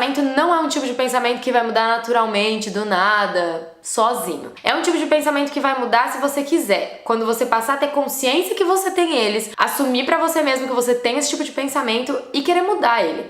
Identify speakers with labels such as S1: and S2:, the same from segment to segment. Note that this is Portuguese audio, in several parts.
S1: pensamento não é um tipo de pensamento que vai mudar naturalmente, do nada, sozinho. É um tipo de pensamento que vai mudar se você quiser. Quando você passar a ter consciência que você tem eles, assumir pra você mesmo que você tem esse tipo de pensamento e querer mudar ele.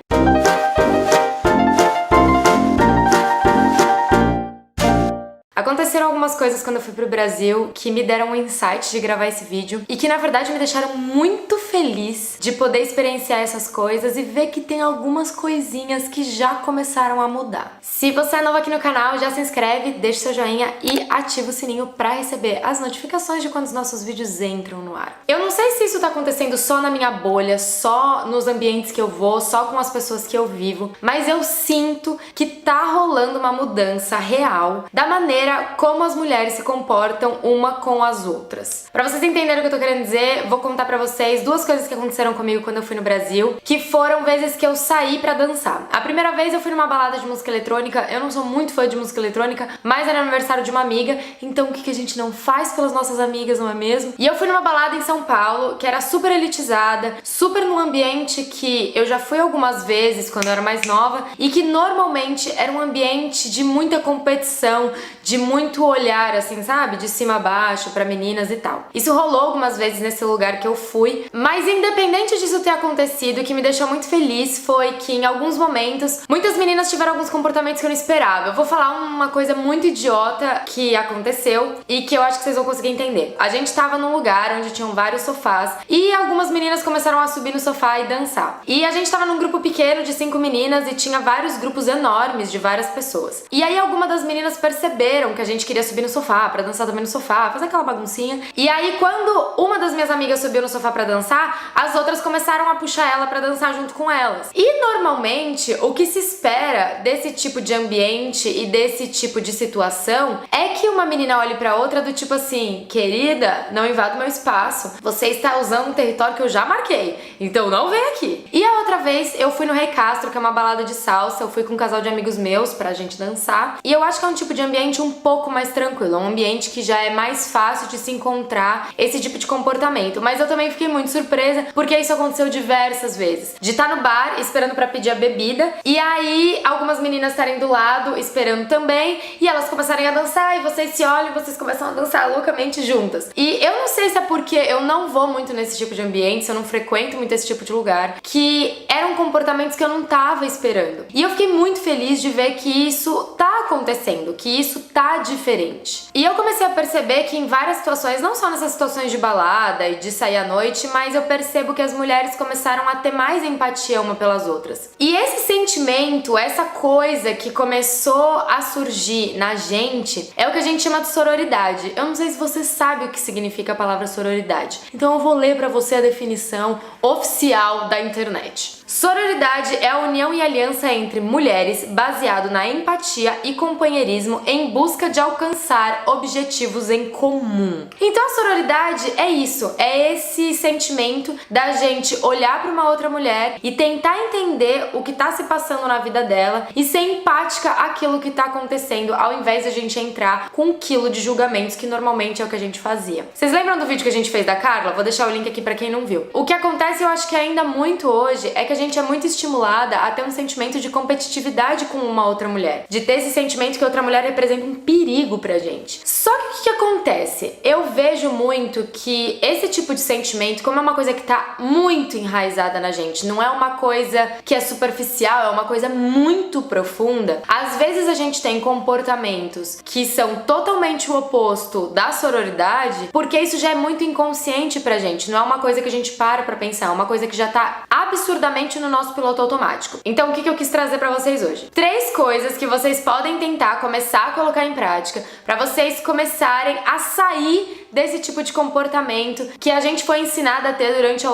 S1: Aconteceram algumas coisas quando eu fui pro Brasil que me deram um insight de gravar esse vídeo e que na verdade me deixaram muito feliz de poder experienciar essas coisas e ver que tem algumas coisinhas que já começaram a mudar. Se você é novo aqui no canal, já se inscreve, deixa seu joinha e ativa o sininho pra receber as notificações de quando os nossos vídeos entram no ar. Eu não sei se isso tá acontecendo só na minha bolha, só nos ambientes que eu vou, só com as pessoas que eu vivo, mas eu sinto que tá rolando uma mudança real da maneira como as mulheres se comportam uma com as outras. Pra vocês entenderem o que eu tô querendo dizer, vou contar pra vocês duas coisas que aconteceram comigo quando eu fui no Brasil, que foram vezes que eu saí pra dançar. A primeira vez eu fui numa balada de música eletrônica, eu não sou muito fã de música eletrônica, mas era aniversário de uma amiga, então o que a gente não faz pelas nossas amigas, não é mesmo? E eu fui numa balada em São Paulo, que era super elitizada, super num ambiente que eu já fui algumas vezes quando eu era mais nova, e que normalmente era um ambiente de muita competição, de muito olhar, assim, sabe? De cima a baixo pra meninas e tal. Isso rolou algumas vezes nesse lugar que eu fui, mas independente disso ter acontecido, o que me deixou muito feliz foi que em alguns momentos, muitas meninas tiveram alguns comportamentos que eu não esperava. Eu vou falar uma coisa muito idiota que aconteceu e que eu acho que vocês vão conseguir entender. A gente tava num lugar onde tinham vários sofás e algumas meninas começaram a subir no sofá e dançar. E a gente tava num grupo pequeno de 5 meninas e tinha vários grupos enormes de várias pessoas. E aí alguma das meninas perceberam que a gente queria subir no sofá, pra dançar também no sofá, fazer aquela baguncinha. E aí quando uma das minhas amigas subiu no sofá pra dançar, as outras começaram a puxar ela pra dançar junto com elas. E normalmente o que se espera desse tipo de ambiente e desse tipo de situação é que uma menina olhe pra outra do tipo assim: querida, não invada o meu espaço, você está usando um território que eu já marquei, então não vem aqui. E a outra vez eu fui no Rei Castro, que é uma balada de salsa, eu fui com um casal de amigos meus pra gente dançar, e eu acho que é um tipo de ambiente um pouco mais tranquilo, é um ambiente que já é mais fácil de se encontrar esse tipo de comportamento. Mas eu também fiquei muito surpresa porque isso aconteceu diversas vezes, de estar no bar esperando pra pedir a bebida e aí algumas meninas estarem do lado esperando também e elas começarem a dançar e vocês se olham e vocês começam a dançar loucamente juntas. E eu não sei se é porque eu não vou muito nesse tipo de ambiente, se eu não frequento muito esse tipo de lugar, que eram comportamentos que eu não tava esperando. E eu fiquei muito feliz de ver que isso tá acontecendo, que isso tá diferente. E eu comecei a perceber que em várias situações, não só nessas situações de balada e de sair à noite, mas eu percebo que as mulheres começaram a ter mais empatia uma pelas outras. E esse sentimento, essa coisa que começou a surgir na gente, é o que a gente chama de sororidade. Eu não sei se você sabe o que significa a palavra sororidade, então eu vou ler pra você a definição oficial da internet. Sororidade é a união e aliança entre mulheres baseado na empatia e companheirismo em busca de alcançar objetivos em comum. Então a sororidade é isso, é esse sentimento da gente olhar para uma outra mulher e tentar entender o que tá se passando na vida dela e ser empática àquilo que tá acontecendo, ao invés de a gente entrar com 1 quilo de julgamentos, que normalmente é o que a gente fazia. Vocês lembram do vídeo que a gente fez da Carla? Vou deixar o link aqui pra quem não viu. O que acontece, eu acho que ainda muito hoje, é que a gente é muito estimulada a ter um sentimento de competitividade com uma outra mulher, de ter esse sentimento que outra mulher representa um perigo pra gente. Só que o que acontece? Eu vejo muito que esse tipo de sentimento, como é uma coisa que tá muito enraizada na gente, não é uma coisa que é superficial, é uma coisa muito profunda, às vezes a gente tem comportamentos que são totalmente o oposto da sororidade, porque isso já é muito inconsciente pra gente, não é uma coisa que a gente para pra pensar, é uma coisa que já tá absurdamente no nosso piloto automático. Então o que eu quis trazer pra vocês hoje? 3 coisas que vocês podem tentar começar a colocar em prática pra vocês começarem a sair desse tipo de comportamento que a gente foi ensinada a ter durante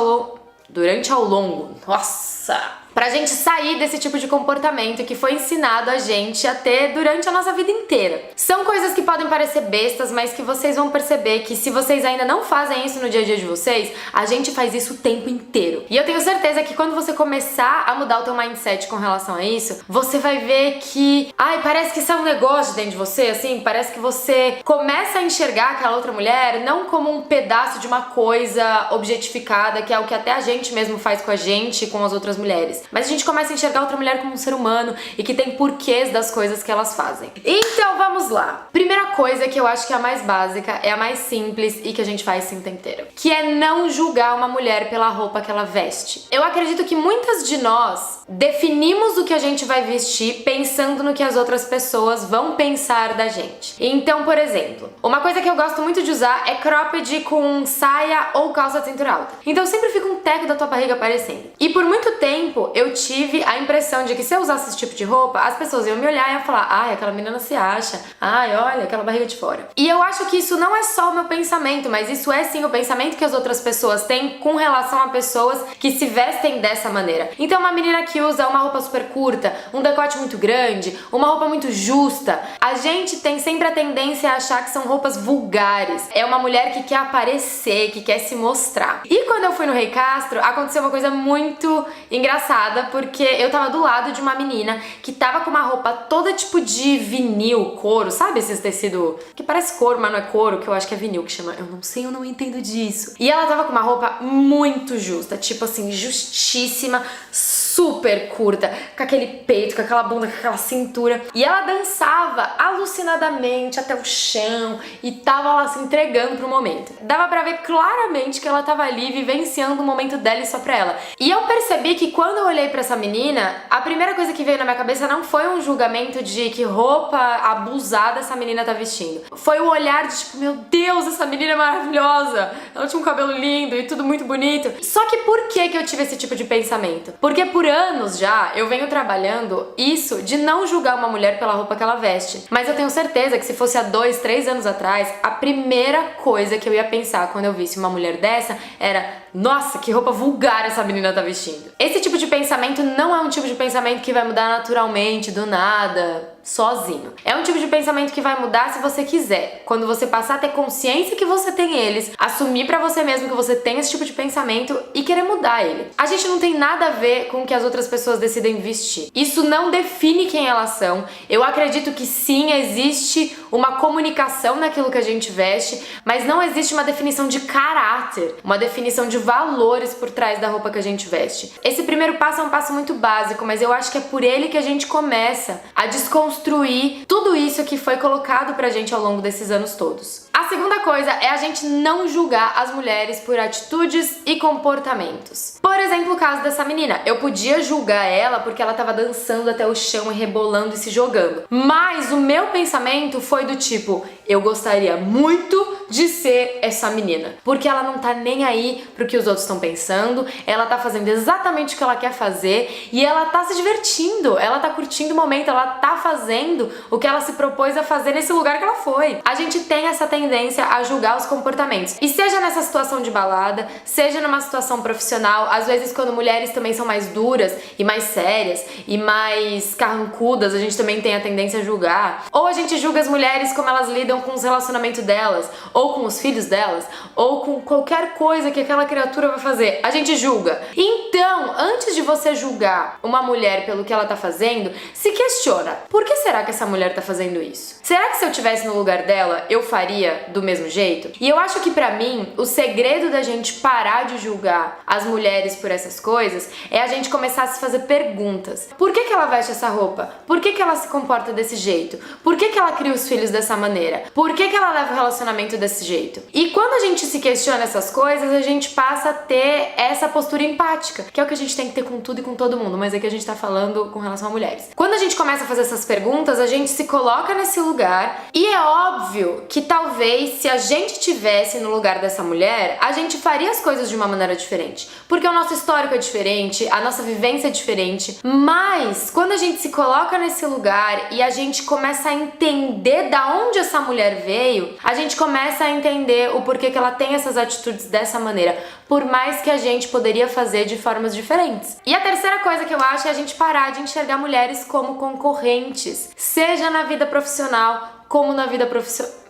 S1: ao longo. Nossa! Pra gente sair desse tipo de comportamento que foi ensinado a gente a ter durante a nossa vida inteira. São coisas que podem parecer bestas, mas que vocês vão perceber que se vocês ainda não fazem isso no dia a dia de vocês, a gente faz isso o tempo inteiro. E eu tenho certeza que quando você começar a mudar o teu mindset com relação a isso, você vai ver que, parece que isso é um negócio dentro de você, assim, parece que você começa a enxergar aquela outra mulher não como um pedaço de uma coisa objetificada, que é o que até a gente mesmo faz com a gente e com as outras mulheres. mulheres, mas a gente começa a enxergar outra mulher como um ser humano e que tem porquês das coisas que elas fazem. Então vamos lá. Primeira coisa que eu acho que é a mais básica, é a mais simples e que a gente faz sim o tempo inteiro, que é não julgar uma mulher pela roupa que ela veste. Eu acredito que muitas de nós definimos o que a gente vai vestir pensando no que as outras pessoas vão pensar da gente. Então, por exemplo, uma coisa que eu gosto muito de usar é cropped com saia ou calça de cintura alta. Então sempre fica um teco da tua barriga aparecendo. E por muito tempo eu tive a impressão de que se eu usasse esse tipo de roupa, as pessoas iam me olhar e iam falar: ai, aquela menina se acha, ai, olha, aquela barriga de fora. E eu acho que isso não é só o meu pensamento, mas isso é sim o pensamento que as outras pessoas têm com relação a pessoas que se vestem dessa maneira. Então uma menina que usa uma roupa super curta, um decote muito grande, uma roupa muito justa, a gente tem sempre a tendência a achar que são roupas vulgares. É uma mulher que quer aparecer, que quer se mostrar. E quando eu fui no Rei Castro, aconteceu uma coisa muito engraçada, porque eu tava do lado de uma menina que tava com uma roupa toda tipo de vinil, couro, sabe esses tecido que parece couro, mas não é couro, que eu acho que é vinil que chama. Eu não sei, eu não entendo disso. E ela tava com uma roupa muito justa, tipo assim, justíssima, super curta, com aquele peito, com aquela bunda, com aquela cintura. E ela dançava alucinadamente até o chão e tava lá se entregando pro momento. Dava pra ver claramente que ela tava ali vivenciando o momento dela e só pra ela. E eu percebi que quando eu olhei pra essa menina, a primeira coisa que veio na minha cabeça não foi um julgamento de que roupa abusada essa menina tá vestindo. Foi o olhar de tipo, meu Deus, essa menina é maravilhosa, ela tinha um cabelo lindo e tudo muito bonito. Só que por que eu tive esse tipo de pensamento? Porque por anos já eu venho trabalhando isso de não julgar uma mulher pela roupa que ela veste. Mas eu tenho certeza que se fosse há 2, 3 anos atrás, a primeira coisa que eu ia pensar quando eu visse uma mulher dessa era: nossa, que roupa vulgar essa menina tá vestindo. Esse tipo de pensamento não é um tipo de pensamento que vai mudar naturalmente, do nada, sozinho. É um tipo de pensamento que vai mudar se você quiser. Quando você passar a ter consciência que você tem eles, assumir pra você mesmo que você tem esse tipo de pensamento e querer mudar ele. A gente não tem nada a ver com o que as outras pessoas decidem vestir. Isso não define quem elas são. Eu acredito que sim, existe uma comunicação naquilo que a gente veste, mas não existe uma definição de caráter, uma definição de valores por trás da roupa que a gente veste. Esse primeiro passo é um passo muito básico, mas eu acho que é por ele que a gente começa a desconstruir tudo isso que foi colocado pra gente ao longo desses anos todos. A segunda coisa é a gente não julgar as mulheres por atitudes e comportamentos. Por exemplo, o caso dessa menina. Eu podia julgar ela porque ela tava dançando até o chão e rebolando e se jogando. Mas o meu pensamento foi do tipo: eu gostaria muito de ser essa menina. Porque ela não tá nem aí pro que os outros estão pensando, ela tá fazendo exatamente o que ela quer fazer e ela tá se divertindo, ela tá curtindo o momento, ela tá fazendo o que ela se propôs a fazer nesse lugar que ela foi. A gente tem essa tendência a julgar os comportamentos. E seja nessa situação de balada, seja numa situação profissional, às vezes quando mulheres também são mais duras e mais sérias e mais carrancudas, a gente também tem a tendência a julgar. Ou a gente julga as mulheres como elas lidam com os relacionamentos delas, ou com os filhos delas, ou com qualquer coisa que aquela criatura vai fazer. A gente julga. Então, antes de você julgar uma mulher pelo que ela tá fazendo, se questiona: por que será que essa mulher tá fazendo isso? Será que se eu estivesse no lugar dela, eu faria do mesmo jeito? E eu acho que pra mim, o segredo da gente parar de julgar as mulheres por essas coisas é a gente começar a se fazer perguntas. Por que ela veste essa roupa? Por que ela se comporta desse jeito? Por que ela cria os filhos dessa maneira? Por que ela leva o relacionamento desse jeito? E quando a gente se questiona essas coisas, a gente passa a ter essa postura empática, que é o que a gente tem que ter com tudo e com todo mundo, mas é que a gente tá falando com relação a mulheres. Quando a gente começa a fazer essas perguntas, a gente se coloca nesse lugar e é óbvio que talvez se a gente tivesse no lugar dessa mulher, a gente faria as coisas de uma maneira diferente, porque o nosso histórico é diferente, a nossa vivência é diferente, mas quando a gente se coloca nesse lugar e a gente começa a entender da onde essa mulher veio, a gente começa a entender o porquê que ela tem essas atitudes dessa maneira, por mais que a gente poderia fazer de formas diferentes. E a terceira coisa que eu acho é a gente parar de enxergar mulheres como concorrentes, seja na vida profissional como na vida profissional.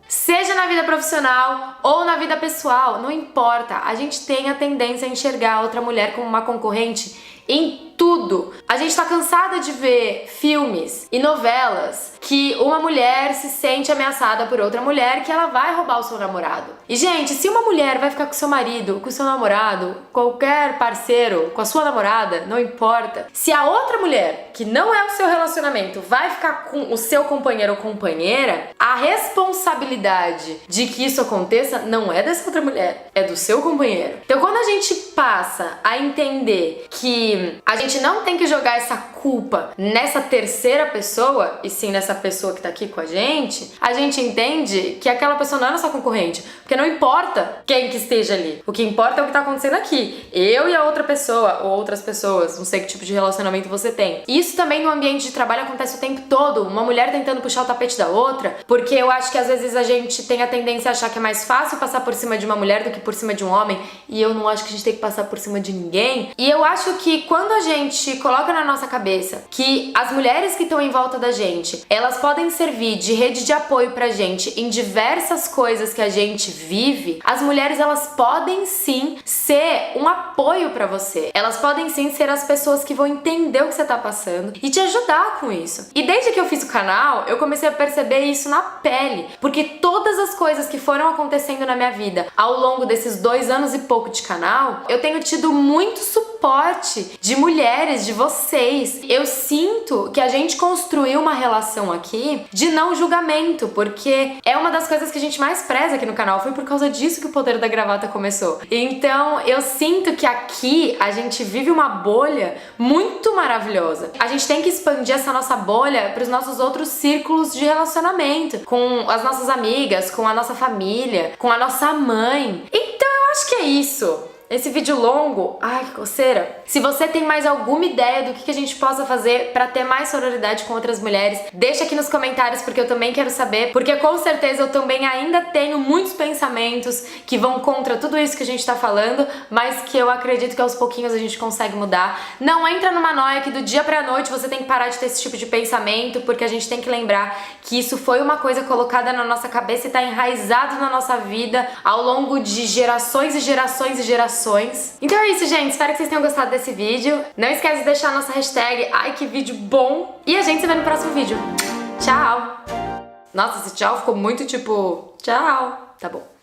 S1: Seja na vida profissional ou na vida pessoal, não importa. A gente tem a tendência a enxergar a outra mulher como uma concorrente em tudo. A gente tá cansada de ver filmes e novelas que uma mulher se sente ameaçada por outra mulher, que ela vai roubar o seu namorado. E, gente, se uma mulher vai ficar com seu marido, com seu namorado, qualquer parceiro, com a sua namorada, não importa. Se a outra mulher, que não é o seu relacionamento, vai ficar com o seu companheiro ou companheira, a responsabilidade de que isso aconteça não é dessa outra mulher, é do seu companheiro. Então, quando a gente passa a entender que a gente não tem que jogar essa culpa nessa terceira pessoa, e sim nessa pessoa que tá aqui com a gente entende que aquela pessoa não é nossa concorrente, porque não importa quem que esteja ali, o que importa é o que tá acontecendo aqui, eu e a outra pessoa, ou outras pessoas, não sei que tipo de relacionamento você tem. Isso também no ambiente de trabalho acontece o tempo todo, uma mulher tentando puxar o tapete da outra, porque eu acho que às vezes a gente tem a tendência a achar que é mais fácil passar por cima de uma mulher do que por cima de um homem, e eu não acho que a gente tem que passar por cima de ninguém. E eu acho que quando a gente coloca na nossa cabeça que as mulheres que estão em volta da gente, elas podem servir de rede de apoio pra gente em diversas coisas que a gente vive, as mulheres, elas podem sim ser um apoio pra você. Elas podem sim ser as pessoas que vão entender o que você tá passando e te ajudar com isso. E desde que eu fiz o canal, eu comecei a perceber isso na pele, porque todas as coisas que foram acontecendo na minha vida ao longo desses 2 anos e pouco de canal, eu tenho tido muito suporte de mulheres, de vocês. Eu sinto que a gente construiu uma relação aqui de não julgamento, porque é uma das coisas que a gente mais preza aqui no canal. Foi por causa disso que o Poder da Gravata começou. Então eu sinto que aqui a gente vive uma bolha muito maravilhosa. A gente tem que expandir essa nossa bolha para os nossos outros círculos de relacionamento, com as nossas amigas, com a nossa família, com a nossa mãe. Então eu acho que é isso. Esse vídeo longo, ai que coceira. Se você tem mais alguma ideia do que a gente possa fazer pra ter mais sororidade com outras mulheres, deixa aqui nos comentários, porque eu também quero saber, porque com certeza eu também ainda tenho muitos pensamentos que vão contra tudo isso que a gente tá falando, mas que eu acredito que aos pouquinhos a gente consegue mudar. Não entra numa noia que do dia pra noite você tem que parar de ter esse tipo de pensamento, porque a gente tem que lembrar que isso foi uma coisa colocada na nossa cabeça e tá enraizado na nossa vida ao longo de gerações e gerações e gerações. Então é isso, gente. Espero que vocês tenham gostado desse vídeo. Não esquece de deixar a nossa hashtag ai que vídeo bom. E a gente se vê no próximo vídeo. Tchau! Nossa, esse tchau ficou muito tipo... Tchau! Tá bom.